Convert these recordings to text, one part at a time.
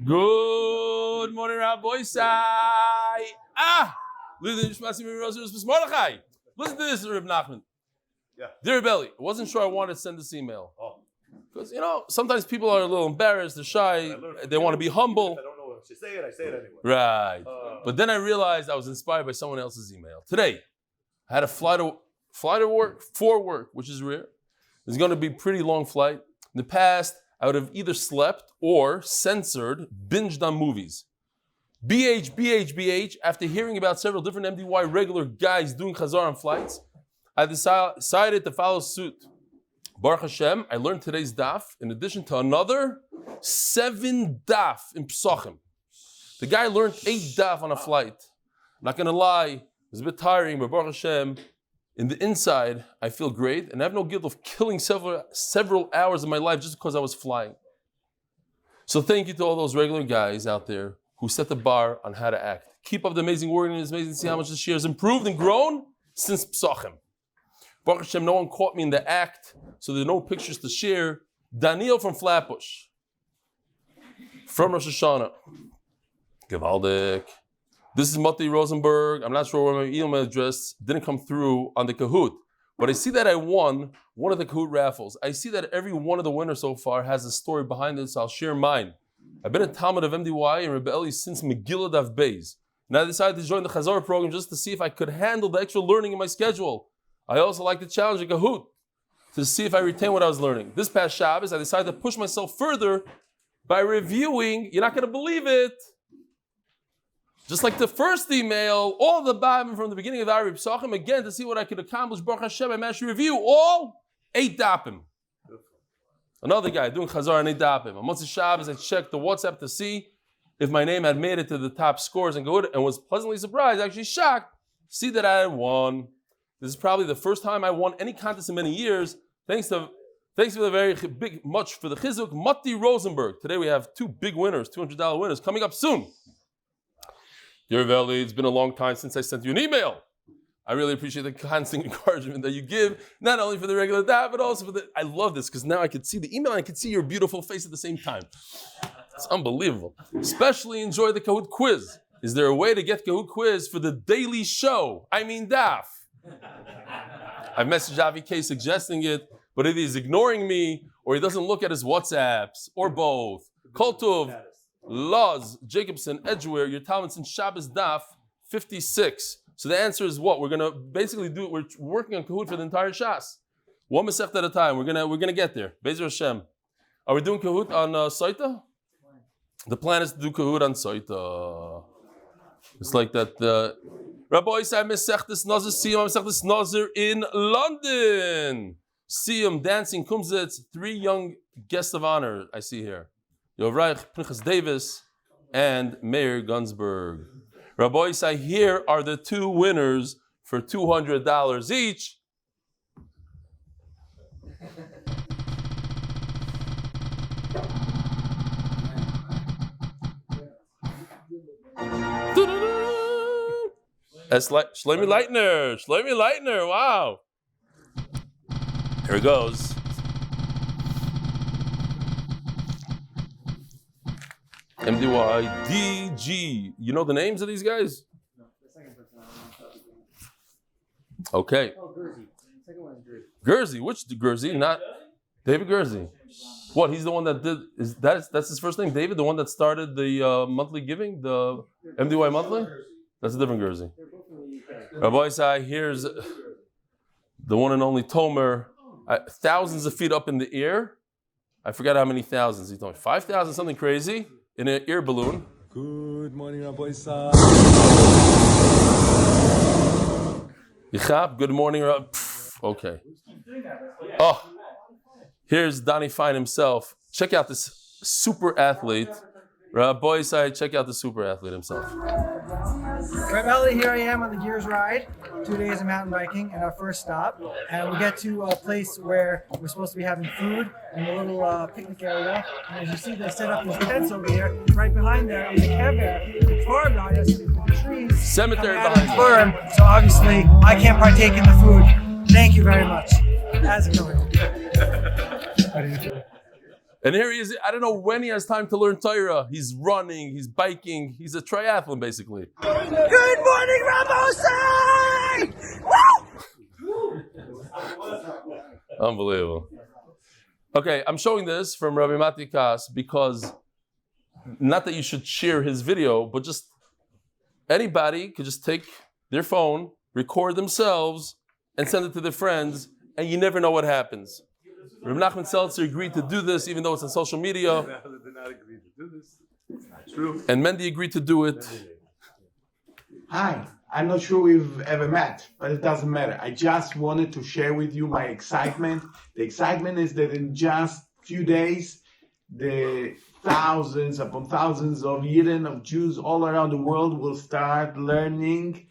Good morning, Rabbi Yosai. Listen to this, Reb Nachman. Yeah. Dear Belly, I wasn't sure I wanted to send this email. Because, sometimes people are a little embarrassed, they're shy, they want to be humble. If I don't know what to say I say it anyway. Right. But then I realized I was inspired by someone else's email. Today, I had a flight to work, for work, which is rare. It's going to be a pretty long flight. In the past, I would have either slept or censored, binged on movies. BH, after hearing about several different MDY regular guys doing chazar on flights, I decided to follow suit. Baruch Hashem, I learned today's daf in addition to another 7 daf in Psachim. The guy learned 8 daf on a flight. Not going to lie, it was a bit tiring, but Baruch Hashem, in the inside, I feel great, and I have no guilt of killing several hours of my life just because I was flying. So thank you to all those regular guys out there who set the bar on how to act. Keep up the amazing work, and it's amazing to see how much this year has improved and grown since Psachim. Baruch Hashem, no one caught me in the act, so there are no pictures to share. Daniel from Flatbush, from Rosh Hashanah. Gewaldic. This is Mati Rosenberg. I'm not sure where my email address didn't come through on the Kahoot, but I see that I won one of the Kahoot raffles. I see that every one of the winners so far has a story behind it, so I'll share mine. I've been a Talmud of MDY and Rebbe Eli since Megillah Daf Beis. And I decided to join the Chazar program just to see if I could handle the extra learning in my schedule. I also like to challenge the Kahoot to see if I retain what I was learning. This past Shabbos, I decided to push myself further by reviewing, you're not going to believe it, just like the first email, all the Bible from the beginning of Aryeh Psachim, again, to see what I could accomplish. Baruch Hashem, I managed to review all 8 dapim. Another guy doing Chazar on 8 dapim. On Motzi Shabbos, I checked the WhatsApp to see if my name had made it to the top scores and good, and was pleasantly surprised, actually shocked, to see that I had won. This is probably the first time I won any contest in many years. Thanks for the very big much for the chizuk, Mati Rosenberg. Today we have 2 big winners, $200 winners, coming up soon. Dear Veli, it's been a long time since I sent you an email. I really appreciate the constant encouragement that you give, not only for the regular daf, but also for the... I love this, because now I can see the email and I can see your beautiful face at the same time. It's unbelievable. Especially enjoy the Kahoot quiz. Is there a way to get Kahoot quiz for the daily show? I mean daf. I've messaged Avi K suggesting it, but either he's ignoring me, or he doesn't look at his WhatsApps, or both. Kol Tov, Luz, Jacobson, Edgeware, your Talmud since Shabbos Daf 56. So the answer is what? We're going to basically do it. We're working on Kahoot for the entire Shas. One Masech at a time. We're gonna get there. Be'ezer Hashem. Are we doing Kahoot on Saita? The plan is to do Kahoot on Saita. It's like that. Rabbi Yosai Mesechtes Nazir, Siyam Mesechtes Nazir in London. Siyam dancing Kumzitz. 3 young guests of honor I see here. Yovrach Pinchas Davis and Meir Gunsberg. Rabbi Yosai, here are the 2 winners for $200 each. That's like Shlomi Leitner, wow. Here it goes. MDY, DG. You know the names of these guys? No, the second person. Okay. Oh, Gurzy. The second one is Gurzy. Which Gurzy? Not David Gurzy. What? He's the one that did. That's his first name, David? The one that started the monthly giving, the MDY monthly? That's a different Gurzy. Rabbi Yosai, here's the one and only Tomer. Thousands of feet up in the air. I forgot how many thousands. He told me 5,000, something crazy. In an air balloon. Good morning, Rabbi Yosai. Yichab, good morning. Okay. Oh, here's Donny Fein himself. Check out this super athlete. Rabbi Yosai, check out the super athlete himself. Right, Melody, here I am on the Gears ride. 2 days of mountain biking and our first stop. And we get to a place where we're supposed to be having food in a little picnic area. And as you see, they set up these tents over here. Right behind there is a kever, far behind us, the trees. Cemetery behind us. Firm, so obviously, I can't partake in the food. Thank you very much. How's it going? And here he is. I don't know when he has time to learn Torah. He's running, he's biking, he's a triathlon basically. Good morning, Rabbosai! Unbelievable. Okay, I'm showing this from Rabbi Matikas because not that you should share his video, but just anybody could just take their phone, record themselves, and send it to their friends, and you never know what happens. Rabbi Nachman Seltzer agreed to do this, even though it's on social media. Did not agree to do this. True. And Mendy agreed to do it. Hi, I'm not sure we've ever met, but it doesn't matter. I just wanted to share with you my excitement. The excitement is that in just a few days, the thousands upon thousands of Yidden, of Jews all around the world will start learning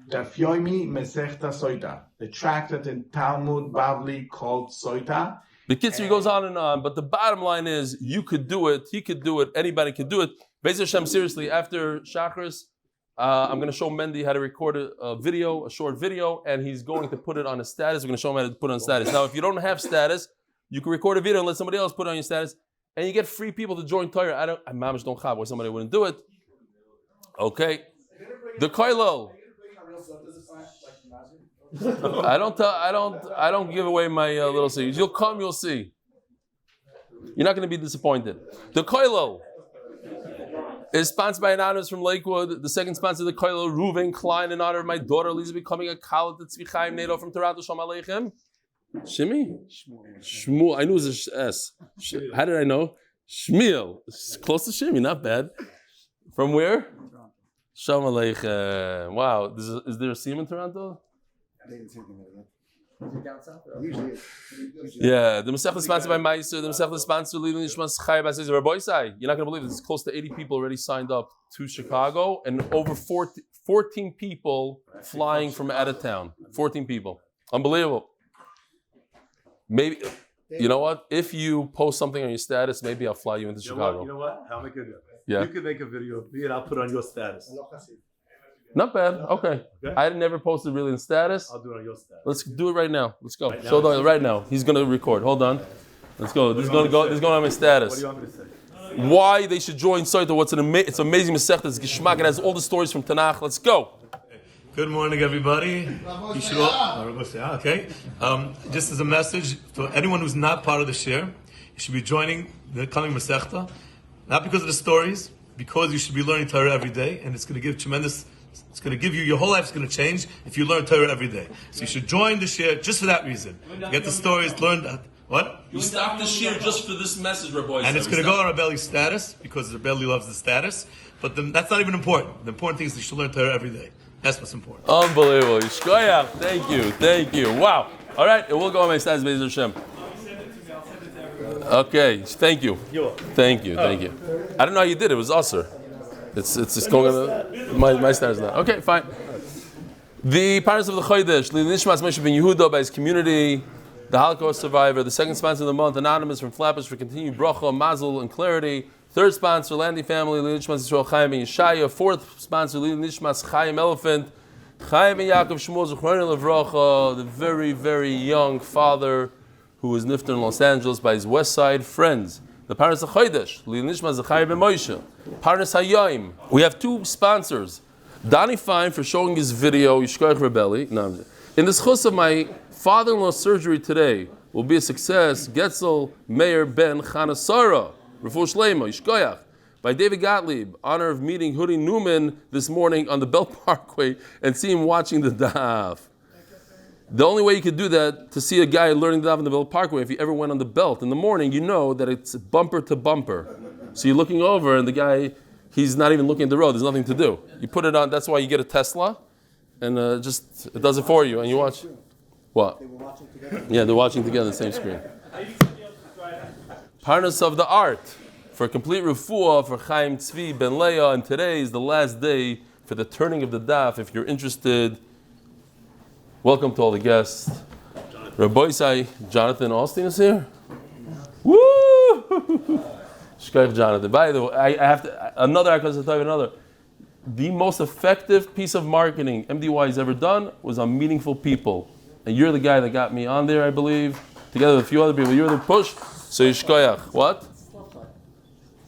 Daf Yomi Mesechta Soita, the tractate in Talmud Bavli called Soita. The Kitzur goes on, but the bottom line is you could do it, he could do it, anybody could do it. Be'ez Hashem, seriously, after Shachris, I'm going to show Mendy how to record a video, a short video, and he's going to put it on his status. We're going to show him how to put it on status. Now, if you don't have status, you can record a video and let somebody else put it on your status, and you get free people to join Torah. I mamish don't have why somebody wouldn't do it. Okay. The Koilel. I don't give away my little secrets. You'll come, you'll see. You're not going to be disappointed. The Koilel is sponsored by Anon Ymous from Lakewood. The second sponsor of the Koilel, Reuven Klein, in honor of my daughter Aliza becoming a college at Chaim Nato from Torah Shalom Aleichem. Shimi? Shmuel. I knew it was a S. How did I know? Shmuel. It's close to Shimi, not bad. From where? Shalom Aleichem. Wow. Is there a SEAM in Toronto? Yeah, the Masech is sponsored by Maaser. The Masech is sponsored by Eli Nishmat Chaim Elefant. You're not going to believe this. It's close to 80 people already signed up to Chicago, and over 14 people flying from out of town. 14 people. Unbelievable. Maybe, you know what? If you post something on your status, maybe I'll fly you into Chicago. You know what? I'll make a video. Yeah. You can make a video of me and I'll put it on your status. Not bad. Okay. I never posted really in status. I'll do it on your status. Let's do it right now. Let's go. Right now? Show the right now. He's going to record. Hold on. Let's go. This is going to go. This is going on my status. What do you want me to say? Why they should join Soita? It's amazing Masechta. It's Geshmak. It has all the stories from Tanakh. Let's go. Good morning, everybody. You should all, okay. Just as a message to anyone who's not part of the share, you should be joining the coming Masechta, not because of the stories, because you should be learning Torah every day, and it's going to give tremendous. It's going to give you, your whole life is going to change if you learn Torah every day. So you should join the share just for that reason. Get the stories, learn that. What? You stopped the share just for this message, Rabbi. And it's going to go on Rebelli's status, because Rebelli loves the status, but that's not even important. The important thing is that you should learn Torah every day. That's what's important. Unbelievable. Yishkoyach. Thank you. Wow. All right, it will go on my status, Be'ez Hashem. Okay, thank you. Thank you. I don't know how you did it. It was usher. It's just going on my status now. Okay, fine. The parents of the Chodesh, LeAliyat Nishmat Chaim Elefant by his community, the Holocaust survivor, the second sponsor of the month, Anon Ymous from Flatbush for continued bracha, mazel, and clarity. Third sponsor, Landy Family, LeAliyat Nishmat Chaim Yeshעי. Fourth sponsor, LeAliyat Nishmat Chaim Elefant, Chime and Ya'akov Shmuel Zechorna Levracha, the very, very young father who was nifter in Los Angeles by his Westside friends. The parents of Chodesh, LeAliyat Nishmat Zechariah ben Moshe, parents Hayim. We have two sponsors. Donny Fein for showing his video, Yishkoyach Rebelli. No, in the zchus of my father-in-law's surgery today will be a success. Getzel Meir ben Chana Sara, Refuah Shleima, Yishkoyach, by David Gottlieb, honor of meeting Hudi Newman this morning on the Belt Parkway and see him watching the Daf. The only way you could do that, to see a guy learning the Daf on the Belt Parkway, if you ever went on the Belt in the morning, you know that it's bumper to bumper. So you're looking over and the guy, he's not even looking at the road, there's nothing to do. You put it on, that's why you get a Tesla, and it does it for you, and you watch. What? They were watching together? Yeah, they're watching together on the same screen. Parnas of the art, for complete refuah, for Chaim Tzvi ben Leah, and today is the last day for the turning of the Daf. If you're interested, welcome to all the guests. Rabbi Jonathan Austin is here. Woo! Shkoyach Jonathan. By the way, I have to, another. The most effective piece of marketing MDY has ever done was on meaningful people. And you're the guy that got me on there, I believe, together with a few other people. You're the push. So Yishkoyach. What?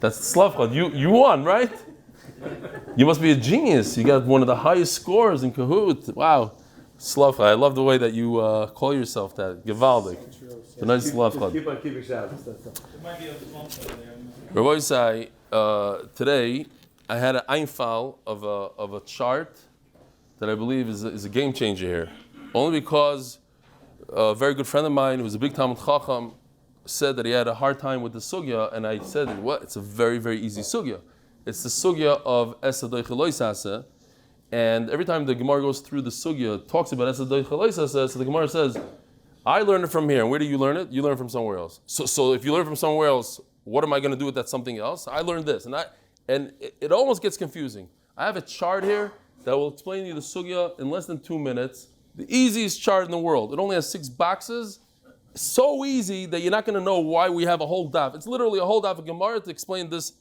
That's Slavchad. You won, right? You must be a genius. You got one of the highest scores in Kahoot. Wow. Slavchad. I love the way that you call yourself that. Gewaldig. A nice Slavchad. Keep on keeping shadows. Rabbi Yisai, today I had an einfall of a chart that I believe is a game changer here. Only because a very good friend of mine who was a big Talmud Chacham said that he had a hard time with the sugya, and I said, what? It's a very, very easy sugya. It's the sugya of Esa Doiche Loisase, and every time the Gemara goes through the sugya, talks about Esa Doiche Loisase, so the Gemara says, I learned it from here. And where do you learn it? You learn it from somewhere else. So if you learn from somewhere else, what am I going to do with that something else? I learned this, and it almost gets confusing. I have a chart here that will explain to you the sugya in less than 2 minutes. The easiest chart in the world. It only has 6 boxes. So easy that you're not going to know why we have a whole daf. It's literally a whole daf of Gemara to explain this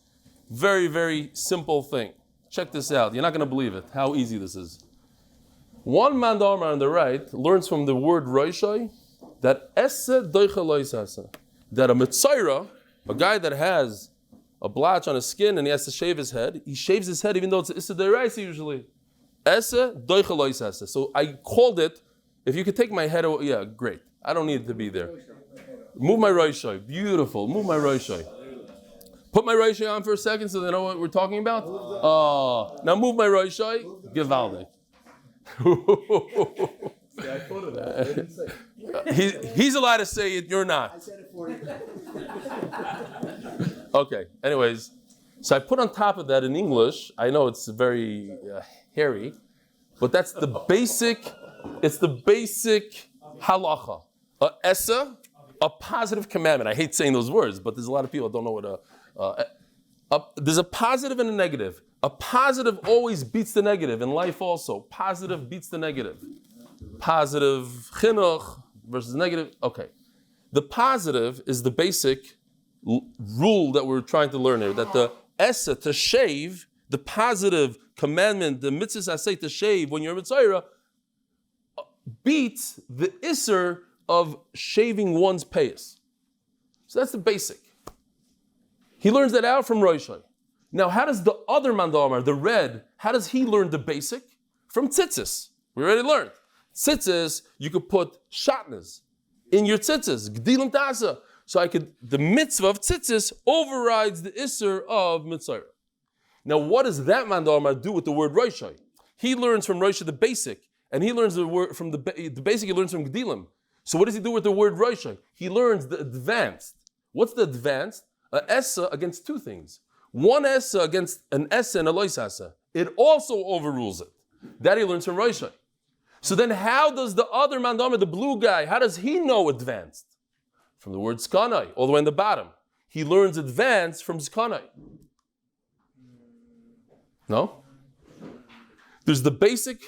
very, very simple thing. Check this out. You're not going to believe it, how easy this is. One mandamar on the right learns from the word Roishai that Esse Doiche Loisase, that a Mitzaira, a guy that has a blotch on his skin and he has to shave his head, he shaves his head even though it's Issa Deiraisa usually. Esse Doiche Loisase. So I called it, if you could take my head away, yeah, great. I don't need it to be there. Move my Roishai. Beautiful. Move my Roishai. Put my Roishai on for a second so they know what we're talking about. Now move my Roishai. Gewaldig. I thought of that. I didn't say it. He's allowed to say it, you're not. I said it for you. Okay, anyways. So I put on top of that in English, I know it's very hairy, but that's the basic, it's the basic halacha. Essa, a positive commandment. I hate saying those words, but there's a lot of people that don't know what there's a positive and a negative. A positive always beats the negative in life also. Positive beats the negative. Positive chinuch versus negative. Okay. The positive is the basic rule that we're trying to learn here, that the essa, to shave, the positive commandment, the mitzvah asay to shave when you're a mitzvah, beats the isser of shaving one's payas. So that's the basic. He learns that out from Roishai. Now, how does the other mandamar, the red, how does he learn the basic? From tzitzis. We already learned. Tzitzis, you could put shatnas in your tzitzis, gdilim tasa. So the mitzvah of tzitzis overrides the isser of mitzvah. Now, what does that mandamar do with the word Roishai? He learns from Roishai the basic, and he learns the word from the basic. He learns from gdilim. So what does he do with the word Roishai? He learns the advanced. What's the advanced? A essa against 2 things. One essa against an essa and a lois essa. It also overrules it. That he learns from Roishai. So then how does the other mandamar, the blue guy, how does he know advanced? From the word skanai, all the way in the bottom. He learns advanced from skanai. No? There's the basic,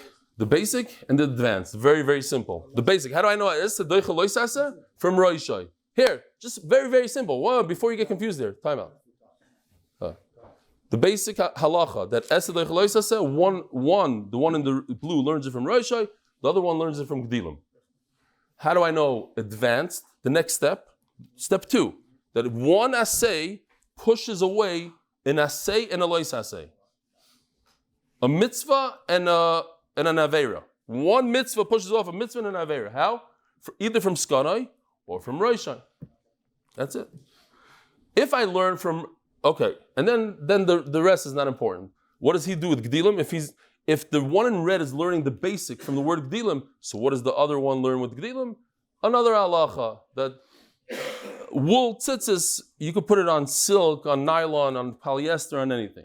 and the advanced. Very, very simple. The basic. How do I know essa doiche loisase? From Roishai. Here, just very, very simple. One, before you get confused there, time out. The basic halacha, that essa doiche loisase, the one in the blue learns it from Roishai, the other one learns it from gdilim. How do I know advanced? The next step, step 2, that one assay pushes away an assay and a lois assay. A mitzvah and an avera. One mitzvah pushes off a mitzvah and an avera. How? Either from skanai or from roishai. That's it. If I learn from, okay, and then the rest is not important. What does he do with gdilim? If the one in red is learning the basic from the word gdilim, so what does the other one learn with gdilim? Another halacha, that wool tzitzis, you could put it on silk, on nylon, on polyester, on anything.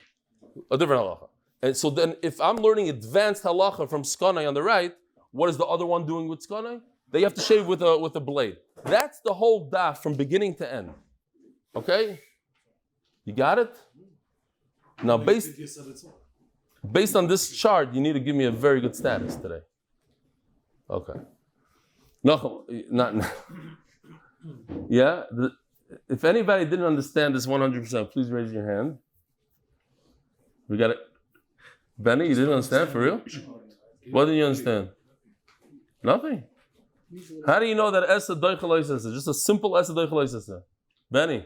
A different halacha. And so then if I'm learning advanced halacha from skanai on the right, what is the other one doing with skanai? They have to shave with a blade. That's the whole daf from beginning to end. Okay? You got it? Now based on this chart, you need to give me a very good status today. Okay. No, not. Yeah? If anybody didn't understand this 100%, please raise your hand. We got it. Benny, you didn't understand for real? What did you understand? Nothing. How do you know that Esa Doichel Oisesa? Just a simple Esa Doichel Oisesa. Benny.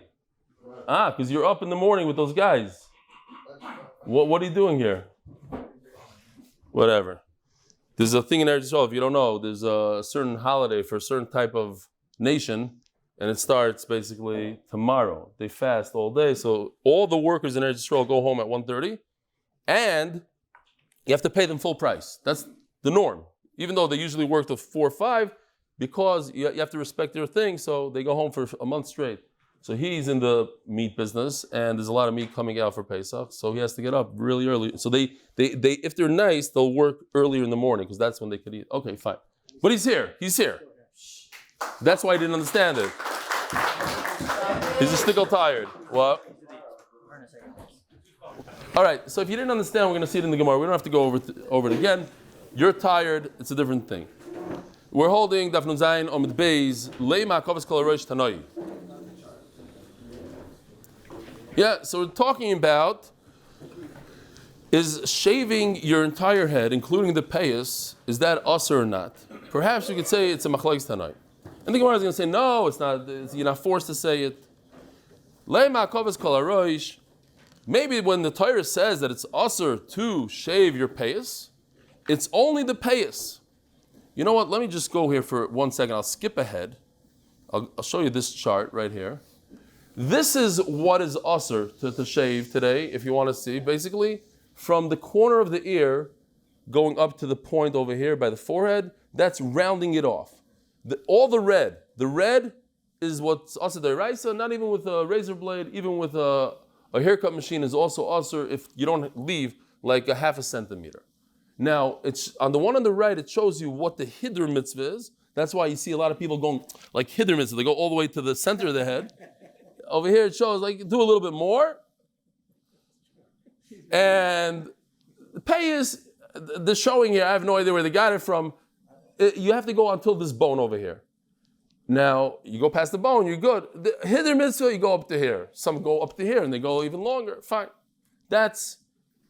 Because you're up in the morning with those guys. What are you doing here? Whatever. There's a thing in Eretz Yisrael, if you don't know, there's a certain holiday for a certain type of nation, and it starts basically tomorrow. They fast all day, so all the workers in Eretz Yisrael go home at 1:30, and you have to pay them full price. That's the norm. Even though they usually work till 4 or 5, because you have to respect their thing, so they go home for a month straight. So he's in the meat business, and there's a lot of meat coming out for Pesach, so he has to get up really early. So they if they're nice, they'll work earlier in the morning, because that's when they could eat. Okay, fine. But he's here. That's why I didn't understand it. He's a stickle tired. What? All right, so if you didn't understand, we're going to see it in the Gemara. We don't have to go over it again. You're tired, it's a different thing. We're holding Daf Yomi Amud Beis, Leima Kovas Kol Rosh Tanoi. Yeah, so we're talking about, is shaving your entire head, including the payas, is that usher or not? Perhaps you could say it's a machlokes tanai. And the Gemara is going to say, no, it's not. You're not forced to say it. Leima kovas kol harosh. Maybe when the Torah says that it's usher to shave your payas, it's only the payas. You know what? Let me just go here for 1 second. I'll skip ahead. I'll show you this chart right here. This is what is usher to shave today, if you want to see. Basically, from the corner of the ear going up to the point over here by the forehead, that's rounding it off. All the red is what's usher d'oraisa, not even with a razor blade, even with a haircut machine is also usher if you don't leave like a half a centimeter. Now, it's on the one on the right, it shows you what the hiddur mitzvah is. That's why you see a lot of people going like hiddur mitzvah. They go all the way to the center of the head. Over here it shows like do a little bit more. And the payas, the showing here, I have no idea where they got it from. You have to go until this bone over here. Now, you go past the bone, you're good. The hiddur mitzvah, you go up to here. Some go up to here and they go even longer. Fine. That's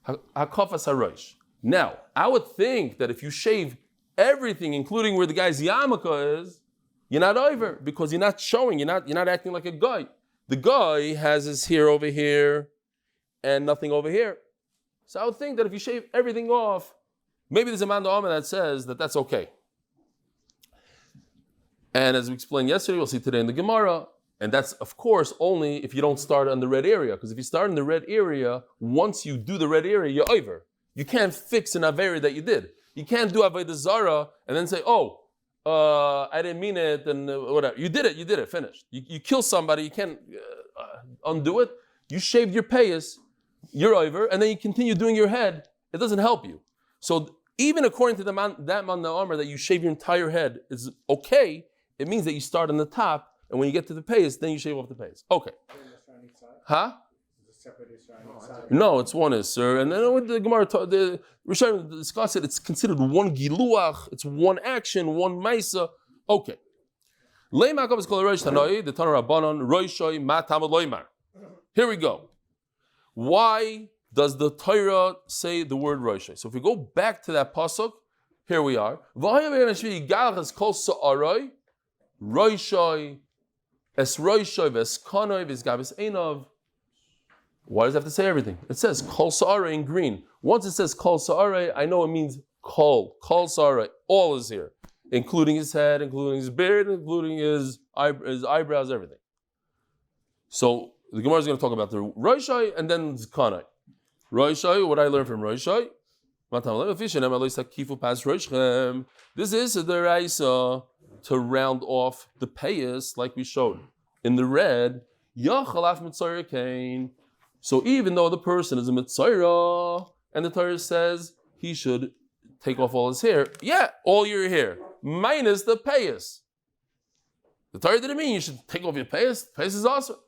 hakafas harosh. Now, I would think that if you shave everything, including where the guy's yarmulke is, you're not over because you're not showing, you're not acting like a guy. The guy has his hair over here and nothing over here. So I would think that if you shave everything off, maybe there's a Amud Aleph that says that that's okay. And as we explained yesterday, we'll see today in the Gemara, and that's of course only if you don't start on the red area, because if you start in the red area, once you do the red area, you're over. You can't fix an avera that you did. You can't do avodah zara and then say, I didn't mean it, and whatever. You did it, finished. You kill somebody, you can't undo it. You shaved your payas, you're over, and then you continue doing your head. It doesn't help you. So even according to that Amud Aleph that you shave your entire head is okay, it means that you start on the top, and when you get to the payas, then you shave off the payas. Okay. Huh? No, it's one Isser. And then with the Gemara, the Rishonim discuss it, it's considered one giluach, it's one action, one maisa. Okay. Here we go. Why does the Torah say the word roishay? So if we go back to that pasuk, here we are. Roishay, es roishay, ves kanoi, ves gabes einov. Why does it have to say everything? It says kol sa'ara in green. Once it says kol sa'ara, I know it means kol sa'ara. All is here, including his head, including his beard, including his eyebrows, everything. So the Gemara is going to talk about the roishai and then the kanai. Roishai, what I learned from roishai. This is the deraisa to round off the payas, like we showed in the red. So even though the person is a mitzayra, and the Torah says he should take off all his hair, all your hair, minus the payas. The Torah didn't mean you should take off your payas. Payas is awesome.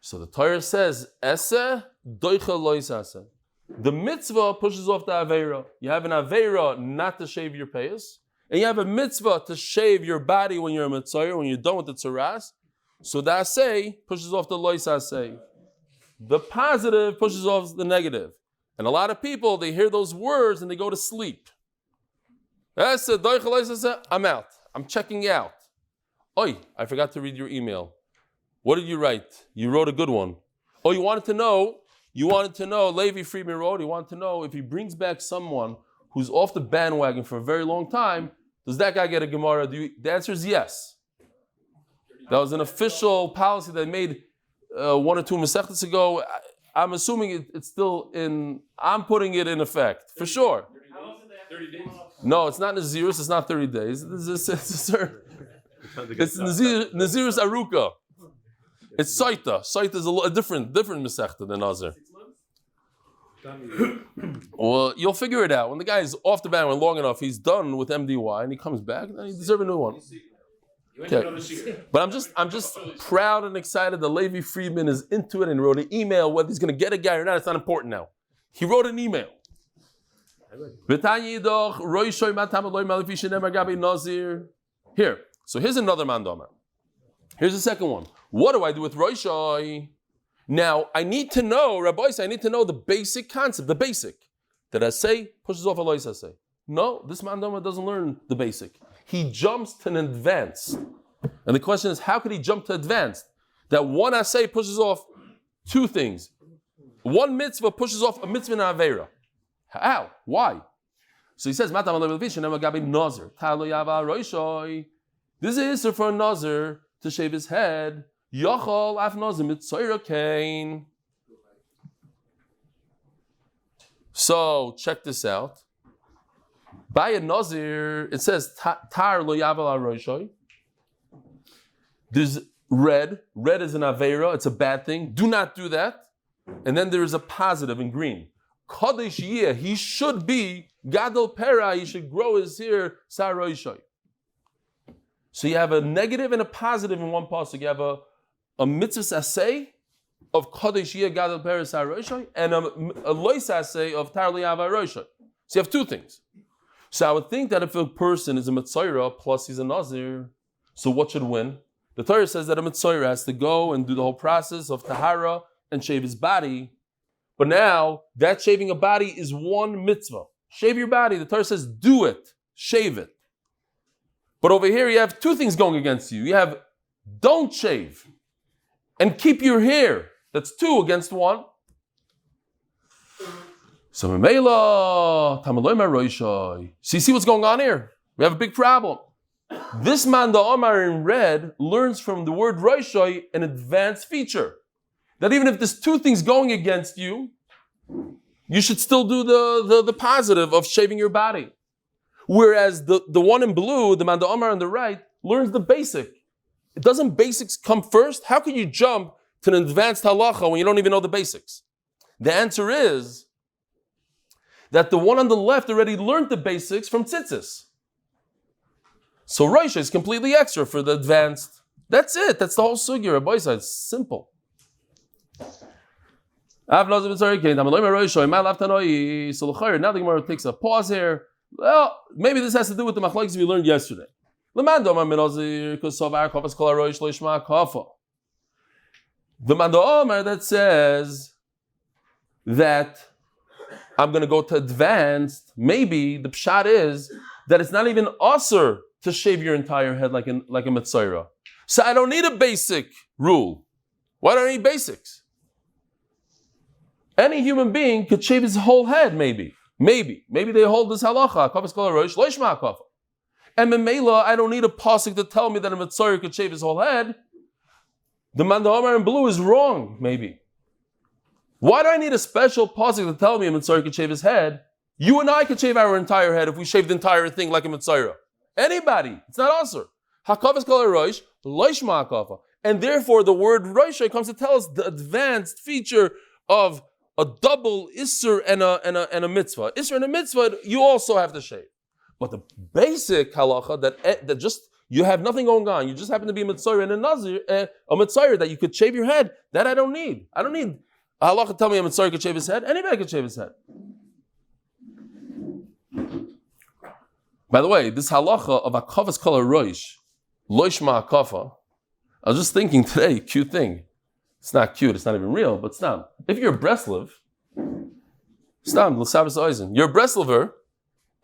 So the Torah says, Ese doicha loisase. The mitzvah pushes off the aveira. You have an aveira not to shave your payas, and you have a mitzvah to shave your body when you're a mitzayra, when you're done with the tzaras. So the asay pushes off the lois asay. The positive pushes off the negative. And a lot of people, they hear those words and they go to sleep. I'm out. I'm checking out. Oi, I forgot to read your email. What did you write? You wrote a good one. Oh, you wanted to know, Levi Friedman wrote, he wanted to know if he brings back someone who's off the bandwagon for a very long time, does that guy get a Gemara? The answer is yes. That was an official policy they made 1 or 2 Masechtas ago. I'm assuming it's still in, I'm putting it in effect, for sure. 30 days? No, it's not Nazirus, it's not 30 days. It's Nazirus Aruka. It's Saita. Saita is a different Masechta than Nazir. Well, you'll figure it out. When the guy is off the bandwagon long enough, he's done with MDY and he comes back, then he deserves a new one. Okay. But I'm just proud and excited that Levi Friedman is into it and wrote an email. Whether he's going to get a guy or not, it's not important now. He wrote an email. Here. So here's another mandama. Here's the second one. What do I do with Roishai? Now, I need to know, Rabbi, I need to know the basic concept, the basic. That I say pushes off Alois I say. No, this mandama doesn't learn the basic. He jumps to an advanced. And the question is, how could he jump to advanced? That one assay pushes off 2 things. One mitzvah pushes off a mitzvah in Aveira. How? Why? So he says, Nazir. This is for a Nazir to shave his head. Yochol af Nazir mitzoyra kain. So check this out. By a Nazir, it says tar lo yaval aroishoy. There's red. Red is an aveira. It's a bad thing. Do not do that. And then there is a positive in green. Kodesh yeh, he should be gadol pera. He should grow his hair saroishoy. So you have a negative and a positive in one pasuk. You have a mitzvah assay of kodesh yeh gadol pera saroishoy, and a lois assay of tar lo yaval aroishoy. So you have 2 things. So I would think that if a person is a Mitzayra plus he's a Nazir, so what should win? The Torah says that a Mitzayra has to go and do the whole process of Tahara and shave his body. But now, that shaving a body is one mitzvah. Shave your body. The Torah says, do it. Shave it. But over here, you have 2 things going against you. You have, don't shave. And keep your hair. That's 2 against 1. So you see what's going on here? We have a big problem. This man, the Omar in red, learns from the word Roishai an advanced feature. That even if there's 2 things going against you, you should still do the positive of shaving your body. Whereas the one in blue, the man, the Omar on the right, learns the basic. Doesn't basics come first? How can you jump to an advanced halacha when you don't even know the basics? The answer is that the one on the left already learned the basics from tzitzis. So Rosh is completely extra for the advanced. That's it. That's the whole sugya. Rabbi said it's simple. So now the Gemara takes a pause here. Well, maybe this has to do with the machlokes we learned yesterday. The Mando Omer that says that I'm going to go to advanced, maybe the pshat is that it's not even asur to shave your entire head like a mitzayra. So I don't need a basic rule. Why do I need basics? Any human being could shave his whole head, maybe. Maybe they hold this halacha. And memela, I don't need a pasuk to tell me that a mitzayra could shave his whole head. The man the Omar in blue is wrong, maybe. Why do I need a special pasuk to tell me a mitzayra could shave his head? You and I could shave our entire head if we shaved the entire thing like a mitzayra. Anybody. It's not asur. Hakavas kol roish, loish ma'akafa. And therefore the word roish comes to tell us the advanced feature of a double isur and a mitzvah. Isur and a mitzvah, you also have to shave. But the basic halacha that just you have nothing going on, you just happen to be a mitzayra and a nazir, a mitzayra that you could shave your head, that I don't need. I don't need halacha tell me a mitzayra could shave his head. Anybody could shave his head. By the way, this halacha of akavas kol roish, loish ma'akafa, I was just thinking today, cute thing. It's not cute, it's not even real, but stam. If you're a Breslev, stam, l'sabes oizen, you're a Breslever,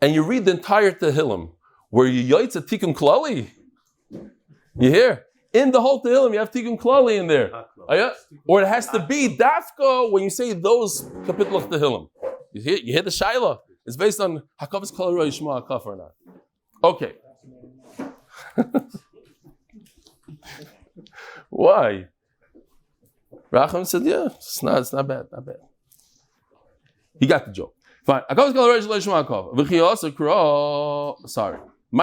and you read the entire Tehillim, where you yaitz a tikkun klali. You hear? In the whole Tehillim, you have Tikkun Klali in there. Or it has to be Dafka when you say those Kapitel of Tehillim. You hear the Shaila. It's based on Hakavas Kol Roy Shema Hakaf or not. Okay. Why? Racham said, yeah, it's not bad. He got the joke. Fine. Sorry. He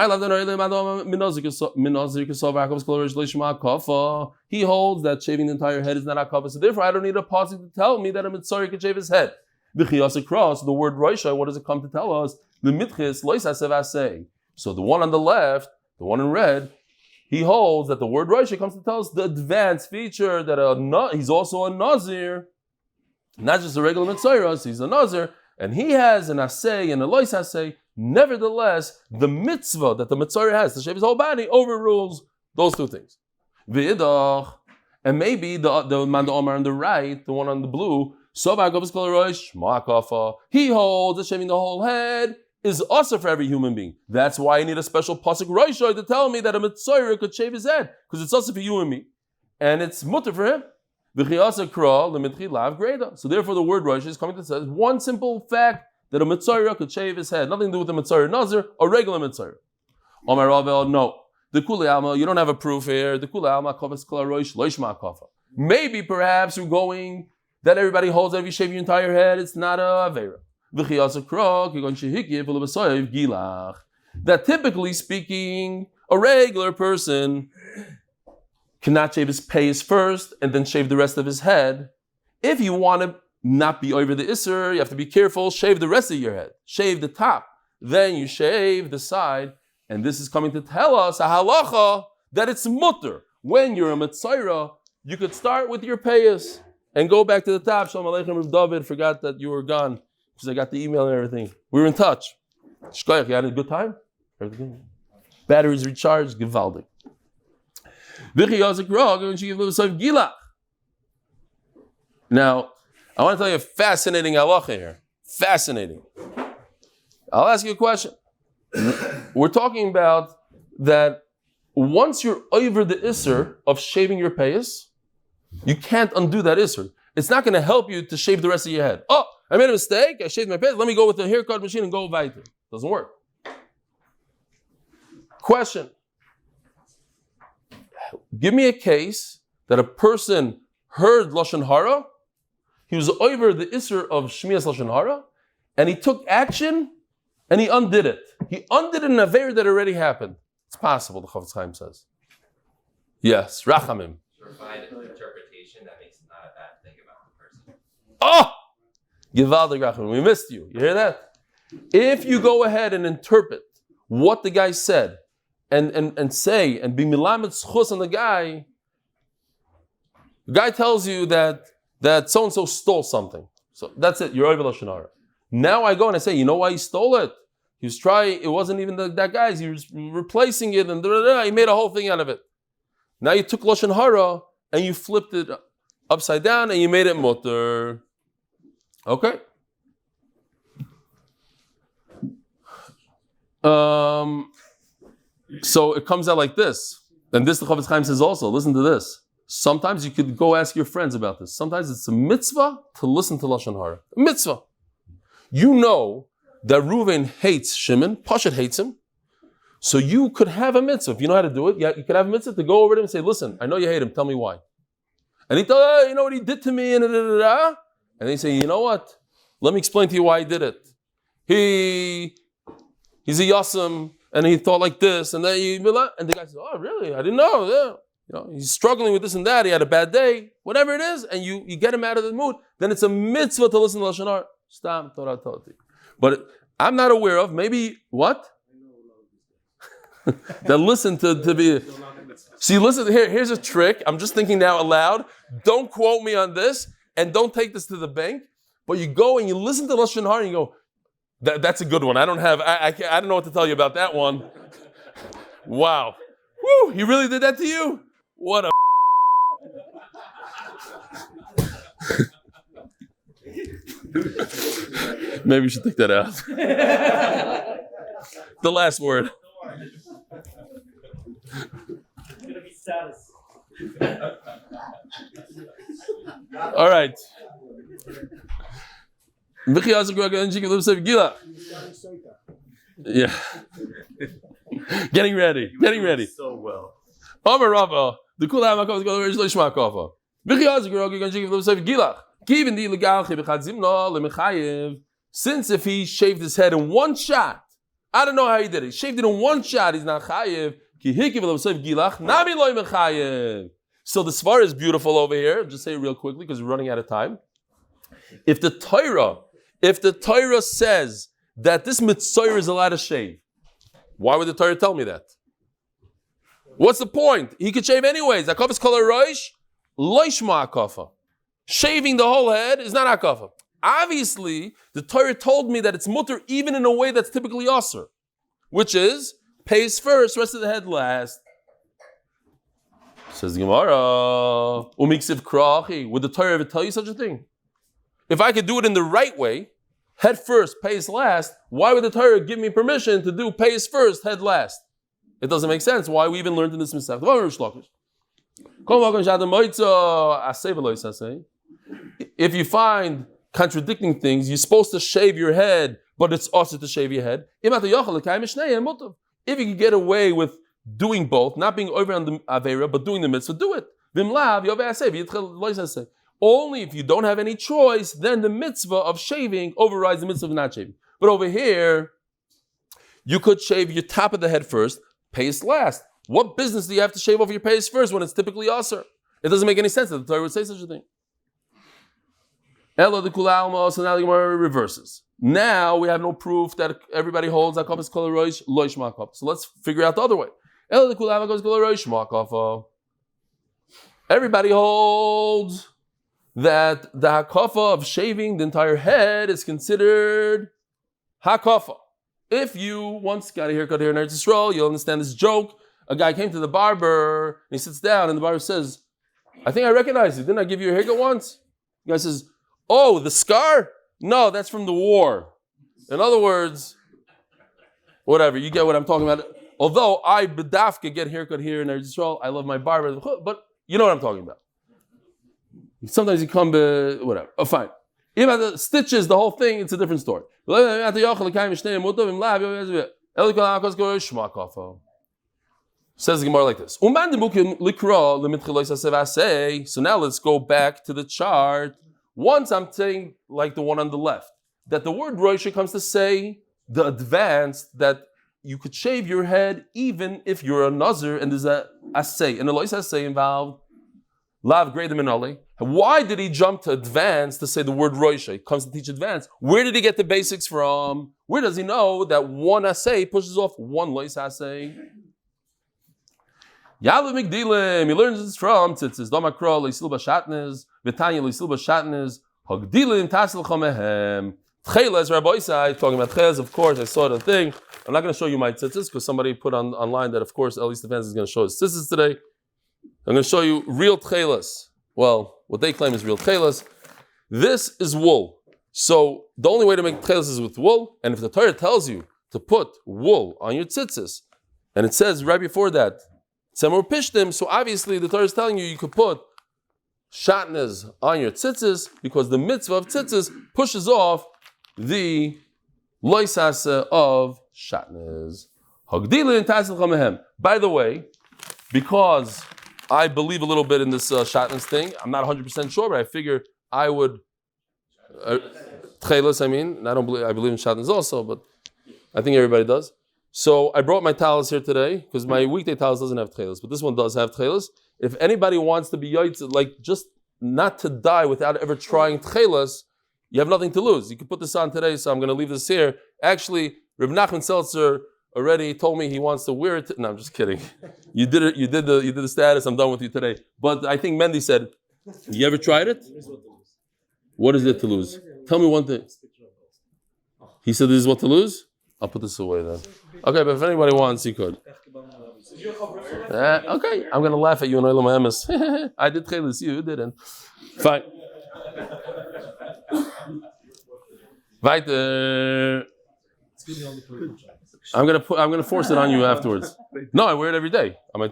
holds that shaving the entire head is not a kavah, so therefore I don't need a pasuk to tell me that a mitzvah could shave his head. The word Roisha, what does it come to tell us? The mitchis loisasevasei. So the one on the left, the one in red, he holds that the word Roisha comes to tell us the advanced feature that he's also a Nazir, not just a regular mitzvah, he's a Nazir, and he has an asay and a lois asay. Nevertheless, the mitzvah that the mitzvah has to shave his whole body overrules those two things. V'idach, and maybe the man Omar on the right, the one on the blue, he holds that shaving the whole head is also for every human being. That's why I need a special pasuk roishoy to tell me that a mitzvah could shave his head, because it's also for you and me, and it's mutter for him. So therefore, the word roish is coming to say one simple fact that a mitzvah could shave his head, nothing to do with the mitzvah nazir, a regular mitzvah. Omar Ravel, no. The kuli alma, you don't have a proof here. The kuli alma kavas kol roish loishma kafa. Maybe perhaps you're going that everybody holds that if you shave your entire head, it's not a avera. That typically speaking, a regular person cannot shave his payas first and then shave the rest of his head. If you want to not be over the isser, you have to be careful, shave the rest of your head. Shave the top. Then you shave the side. And this is coming to tell us a halacha that it's mutter. When you're a mitzayra, you could start with your payas and go back to the top. Shalom Aleichem, Rav David, forgot that you were gone because I got the email and everything. We were in touch. Shkoyach, you had a good time? Everything? Batteries recharged, givaldik. Now, I want to tell you a fascinating halacha here. Fascinating. I'll ask you a question. We're talking about that once you're over the isser of shaving your payas, you can't undo that isser. It's not going to help you to shave the rest of your head. Oh, I made a mistake. I shaved my payas. Let me go with the haircut machine and go weiter. Doesn't work. Question. Give me a case that a person heard Lashon Hara, he was over the isser of Shmias Lashon Hara, and he took action and he undid it. He undid an aver that already happened. It's possible, the Chofetz Chaim says. Yes, Rachamim. Provide an interpretation that makes it not a bad thing about the person. Oh! Givaldik Rachamim. We missed you. You hear that? If you go ahead and interpret what the guy said and say and be milamed zchus on the guy tells you that so-and-so stole something. So that's it. You're over Lashon Hara. Now I go and I say, you know why he stole it? He was trying, it wasn't even that guy's, he was replacing it and he made a whole thing out of it. Now you took Lashon Hara and you flipped it upside down and you made it mutter. Okay. So it comes out like this. And this the Chofetz Chaim says also, listen to this. Sometimes you could go ask your friends about this. Sometimes it's a mitzvah to listen to Lashon Hara. A mitzvah. You know that Reuven hates Shimon, Pashat hates him, so you could have a mitzvah. If you know how to do it, you could have a mitzvah to go over to him and say, listen, I know you hate him, tell me why. And he tells, you know what he did to me, and then you say, you know what? Let me explain to you why he did it. He's a yasam, and he thought like this, and then and the guy says, oh, really? I didn't know. Yeah. You know, he's struggling with this and that, he had a bad day, whatever it is, and you get him out of the mood, then it's a mitzvah to listen to Lashon Hara. Stam Torah Toti. But I'm not aware of, maybe, what? That listen to be... See, listen, here's a trick. I'm just thinking now aloud. Don't quote me on this, and don't take this to the bank, but you go and you listen to Lashon Hara and you go, that's a good one. I don't know what to tell you about that one. Wow. Woo, he really did that to you? What a... Maybe we should take that out. The last word. All right. Yeah. Getting ready. So well. Amar Rava, the kula hamakom is going to lishma kofa. Since if he shaved his head in one shot, I don't know how he did it. He shaved it in one shot. He's not chayiv. So the svar is beautiful over here. I'll just say it real quickly because we're running out of time. If the Torah says that this mitzvah is allowed to shave, why would the Torah tell me that? What's the point? He could shave anyways. Akafa is kol harosh, loishma akafa. Shaving the whole head is not akafa. Obviously, the Torah told me that it's mutter even in a way that's typically asur, which is pays first, rest of the head last. Says the Gemara, umiksiv krachi. Would the Torah ever tell you such a thing? If I could do it in the right way, head first, pays last, why would the Torah give me permission to do pays first, head last? It doesn't make sense. Why we even learned in this Masech. If you find contradicting things, you're supposed to shave your head, but it's also to shave your head. If you can get away with doing both, not being over on the Avera, but doing the mitzvah, do it. Only if you don't have any choice, then the mitzvah of shaving overrides the mitzvah of not shaving. But over here, you could shave your top of the head first, pays last. What business do you have to shave off your pays first when it's typically asur? It doesn't make any sense that the Torah would say such a thing. Elo the kula almos, and now the Gemara reverses. Now we have no proof that everybody holds that is kol harosh loish makaf. So let's figure out the other way. Elo the kula almos kol harosh makaf. Everybody holds that the hakafa of shaving the entire head is considered hakafa. If you once got a haircut here in Eretz Yisrael, you'll understand this joke. A guy came to the barber and he sits down and the barber says, "I think I recognize you. Didn't I give you a haircut once?" The guy says, "Oh, the scar? No, that's from the war." In other words, whatever, you get what I'm talking about. Although I bedafka get a haircut here in Eretz Yisrael, I love my barber, but you know what I'm talking about. Sometimes you come, whatever. Oh, fine. Even the stitches, the whole thing, it's a different story. Says the Gemara like this. So now let's go back to the chart. Once I'm saying, like the one on the left, that the word Rosh comes to say the advanced, that you could shave your head even if you're a Nazir, and there's a assay, and the Lois assay involved lav greater minale. Why did he jump to advanced to say the word Rosh? He comes to teach advanced. Where did he get the basics from? Where does he know that one assay pushes off one Lois assay? Yalav Migdilim, he learns this from Tzitzis, Domakro, Leisil Bashatnes, Vitanya, Leisil Bashatnes, Hagdilim, Hatzlacha mehem. Tcheles, Rabbi Isai, talking about Tcheles, of course, I saw the thing. I'm not going to show you my Tzitzis because somebody put online that, of course, Eli Stefansky is going to show his Tzitzis today. I'm going to show you real Tcheles. Well, what they claim is real Tcheles. This is wool. So the only way to make Tcheles is with wool, and if the Torah tells you to put wool on your Tzitzis, and it says right before that, Semur Pishtim, so obviously the Torah is telling you could put shatnez on your tzitzis because the mitzvah of tzitzis pushes off the loisasa of shatnez. By the way, because I believe a little bit in this shatnez thing, I'm not 100% sure, but I figure I would tchelis, I believe in shatnez also, but I think everybody does. So I brought my talis here today because my weekday talis doesn't have tchelis, but this one does have tchelis. If anybody wants to be yoitz, like just not to die without ever trying tchelis, you have nothing to lose. You can put this on today, so I'm going to leave this here. Actually, Reb Nachman Seltzer already told me he wants to wear it. No, I'm just kidding. You did it. You did the status. I'm done with you today. But I think Mendy said, "You ever tried it? What is it to lose? Tell me one thing." He said, "This is what to lose." I'll put this away then. Okay, but if anybody wants, you could. Okay, I'm going to laugh at you in Olam Ymous. I did chelis, you didn't. Fine. Weiter. I'm gonna force it on you afterwards. No, I wear it every day. I'm a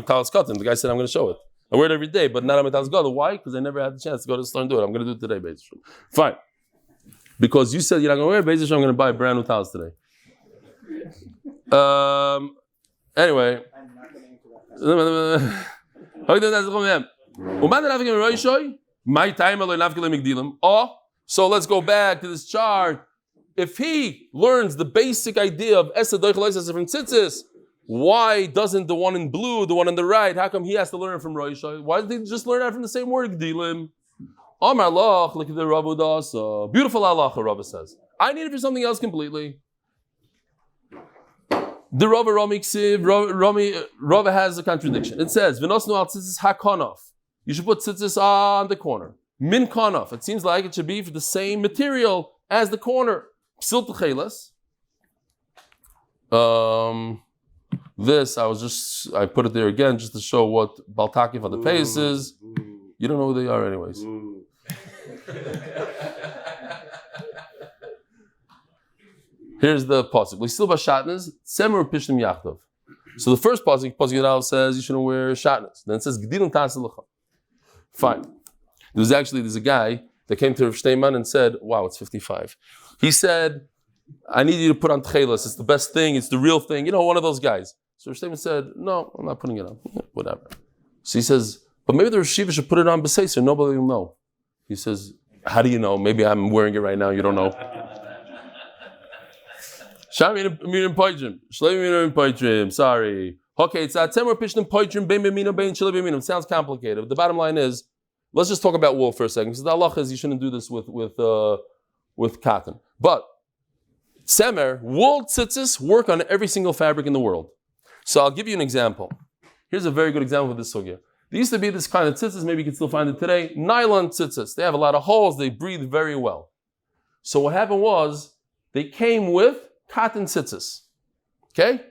talis cotton. The guy said I'm going to show it. I wear it every day, but not on Metal's Gadol. Why? Because I never had the chance to go to the store and do it. I'm going to do it today, basically. Fine. Because you said you're not going to wear it, basically I'm going to buy a brand new towels today. Anyway. So let's go back to this chart. If he learns the basic idea of from tzitzis, why doesn't the one in blue, the one on the right, how come he has to learn from Roishai? Why didn't they just learn that from the same word, Gdilim? Amar Lach, look at the Rabbu Dasa. Beautiful halacha, Rabbi says. I need it for something else completely. The Rabbi has a contradiction. It says, V'nosnu al tzitzis hakonof. You should put tzitzis on the corner. Min konof. It seems like it should be for the same material as the corner. Psil t'chelas. This, I put it there again just to show what Baltakif on the pace is. You don't know who they are anyways. Here's the pasuk. We still about shatnez. Semer pishtim yachtov. So the first pasuk Yudal says you shouldn't wear shatnez. Then it says gdilim taselacha. Fine. There's a guy that came to Rav Shteiman and said, "Wow, it's 55." He said, "I need you to put on tchelas. It's the best thing. It's the real thing." You know, one of those guys. So Rav Shteiman said, "No, I'm not putting it on. Whatever." So he says, "But maybe the Rosh Yeshiva should put it on b'seiser. Nobody will know." He says, "How do you know? Maybe I'm wearing it right now. You don't know." Sorry. Okay, it's sounds complicated. The bottom line is, let's just talk about wool for a second. Because the halacha is you shouldn't do this with cotton. But semer, wool tzitzis work on every single fabric in the world. So I'll give you an example. Here's a very good example of this sugya. There used to be this kind of tzitzis, maybe you can still find it today, nylon tzitzis. They have a lot of holes, they breathe very well. So what happened was, they came with cotton tzitzis. Okay?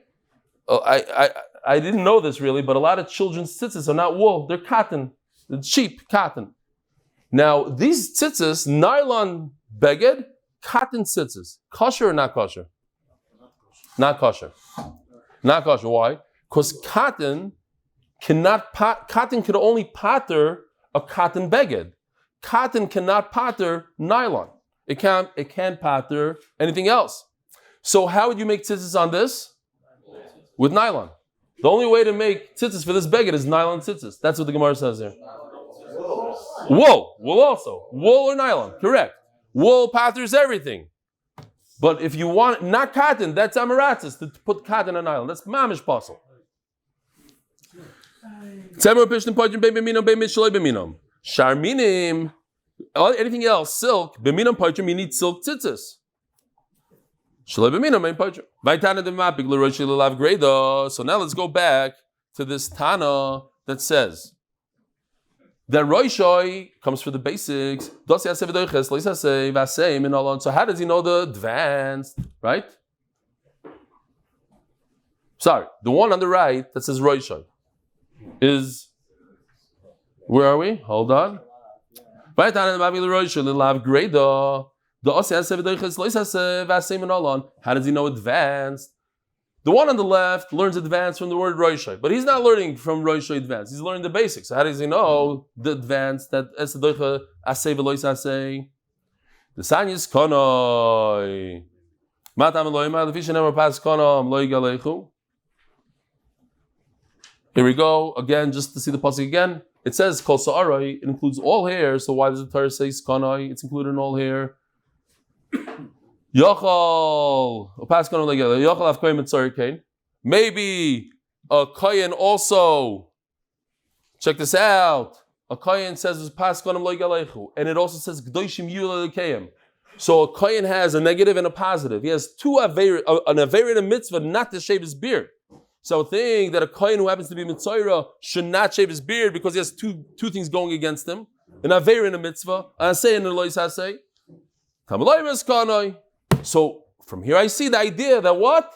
I didn't know this really, but a lot of children's tzitzis are not wool, they're cotton. They're cheap cotton. Now, these tzitzis, nylon beged, cotton tzitzis. Kosher or not kosher? Not kosher. Not kosher. Why? Because cotton can only patter a cotton beged. Cotton cannot patter nylon. It can't patter anything else. So how would you make tzitzis on this? With nylon. The only way to make tzitzis for this beged is nylon tzitzis. That's what the Gemara says here. Wool also. Wool or nylon, correct. Wool patters everything. But if you want, not cotton, that's amaratzis, to put cotton on nylon. That's mamish puzzle. Sharminim, anything else, silk, b'minam poitrim, you need silk tzitzis. So now let's go back to this Tana that says that Roishoi comes for the basics. So how does he know the advanced, right? Sorry, the one on the right that says Roishoi is, where are we? Hold on. How does he know advanced? The one on the left learns advanced from the word Roishai, but he's not learning from Roishai advanced. He's learning the basics. So how does he know the advanced? That the sign is konoi. Here we go again, just to see the pasuk again. It says kol sa'arai. It includes all hair. So why does the Torah say konoi? It's included in all hair. Maybe a kohen also. Check this out. A kohen says and it also says so a kohen has a negative and a positive. He has two an aver and a mitzvah not to shave his beard. So think that a kohen who happens to be mitzvah should not shave his beard because he has two things going against him. An aver and a mitzvah. And I say in the lois I say. So from here I see the idea that what?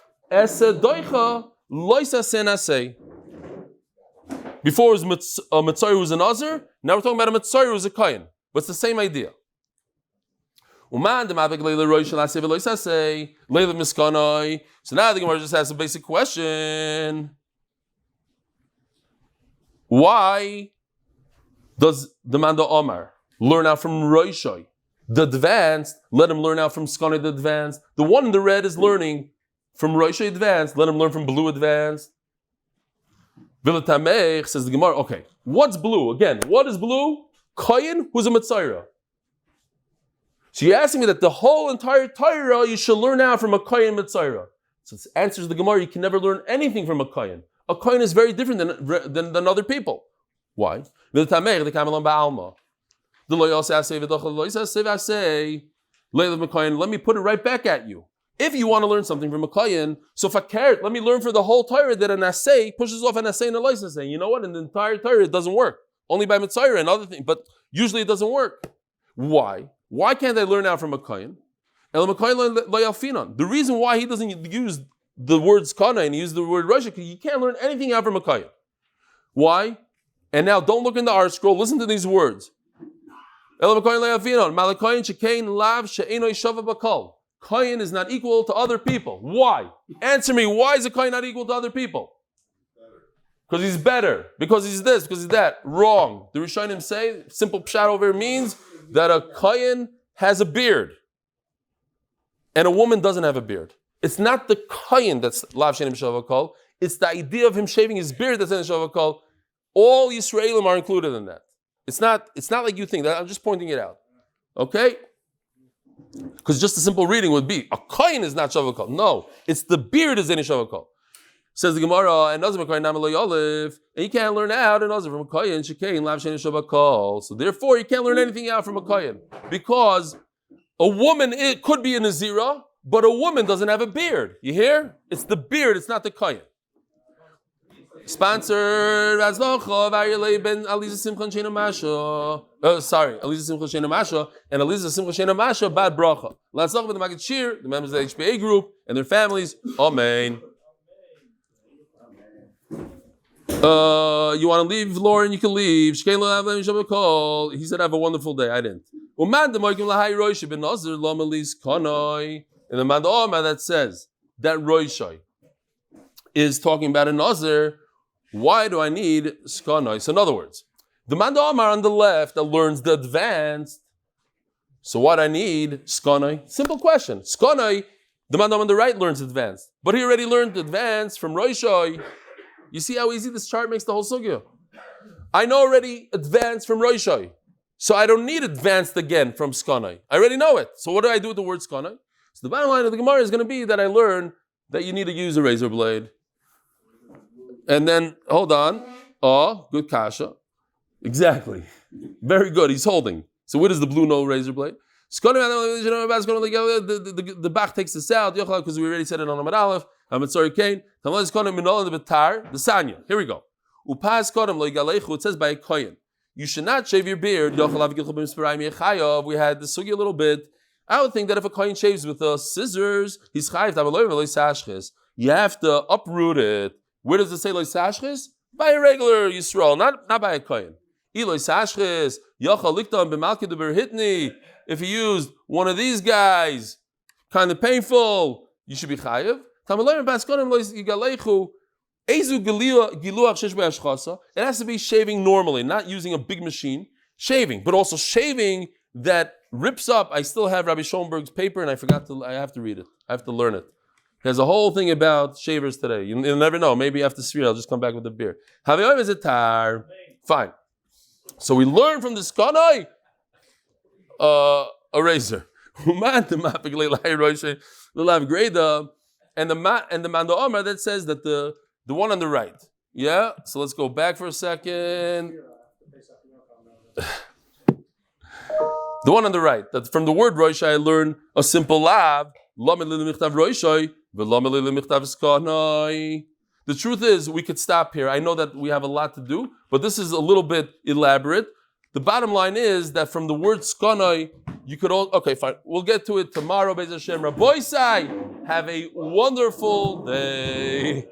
Before it was a Mitzvah who was a Nazir, now we're talking about a Mitzvah who was a Kohen. But it's the same idea. So now the Gemara just asks a basic question. Why Does the Manda Omar learn out from Roishai? The advanced, let him learn out from Skani the advanced. The one in the red is learning from Roishai advanced, let him learn from blue advanced. Vilatamech says the Gemara, okay, what's blue? Again, what is blue? Koyin, who's a Mitzayra. So you're asking me that the whole entire Torah you should learn out from a Koyin Mitzayra. So it answers the Gemara, you can never learn anything from a Koyin. A Koyin is very different than other people. Why? Let me put it right back at you. If you want to learn something from a Koyin, so if I care, let me learn for the whole Torah that an assay pushes off an assay and a license saying, you know what, in the entire Torah it doesn't work. Only by Mitzayra and other things, but usually it doesn't work. Why? Why can't I learn out from a Koyin? The reason why he doesn't use the word Skana and he uses the word Rosh, because you can't learn anything out from a Koyin. Why? And now don't look in the art scroll, listen to these words. Koyin is not equal to other people. Why? Answer me, why is a Koyin not equal to other people? Because he's better, because he's this, because he's that. Wrong. The Rishonim say, simple pshat over here means that a Koyin has a beard and a woman doesn't have a beard. It's not the Koyin that's lav shenim shavakol, it's the idea of him shaving his beard that's in the shavakol. All Yisraelim are included in that. It's not like you think that. I'm just pointing it out. Okay? Because just a simple reading would be, a Koyin is not shavakol. No, it's the beard is in shavakol. Says the Gemara, and Nazir and you can't learn out and Nazir from a Koyin, Shekain, Lav Shein Shavakol. So therefore, you can't learn anything out from a Koyin. Because a woman, it could be a Nazira, but a woman doesn't have a beard. You hear? It's the beard, it's not the Koyin. Sponsored Hatzlacha, Aryeh ben Aliza Simcha Shena Masha. Aliza Simcha Shena Masha and Aliza Simcha Shena Masha Bad Bracha. Hatzlacha with the Magid Shir, the members of the HBA Group and their families. Amen. You want to leave, Lauren? You can leave. He said, "I have a wonderful day." I didn't. In the Manda Omar that says that Roishai is talking about a Nazir. Why do I need Skanai? So in other words, the Manda Omar on the left that learns the advanced. So what I need Skanai? Simple question. Skanai, the Manda Omar on the right learns advanced, but he already learned advanced from Roishai. You see how easy this chart makes the whole sugya? I know already advanced from Roishai, so I don't need advanced again from Skanai. I already know it. So what do I do with the word Skanai? So the bottom line of the Gemara is going to be that I learn that you need to use a razor blade. And then, hold on. Oh, good kasha. Exactly. Very good. He's holding. So what is the blue no razor blade? The Bach takes this out because we already said it on Amud Aleph. Sorry, Kane. The Sanya. Here we go. It says by a koyin. You should not shave your beard. We had the sugi a little bit. I would think that if a koyin shaves with scissors, he's chayiv. You have to uproot it. Where does it say loy sashches? By a regular Yisrael, not by a koyin. If you used one of these guys, kind of painful, you should be chayiv. It has to be shaving normally, not using a big machine. Shaving, but also shaving that rips up. I still have Rabbi Schoenberg's paper and I have to read it. I have to learn it. There's a whole thing about shavers today. You'll never know. Maybe after Sri, I'll just come back with a beer. Fine. So we learn from this Kanai a razor. And the Manda Omar that says that the one on the right. Yeah? So let's go back for a second. The one on the right. That from the word Roishai I learn a simple lav. The truth is, we could stop here. I know that we have a lot to do, but this is a little bit elaborate. The bottom line is that from the word skanai, you could all, okay, fine. We'll get to it tomorrow. Be'ez Hashem. Rabbi Sai, have a wonderful day.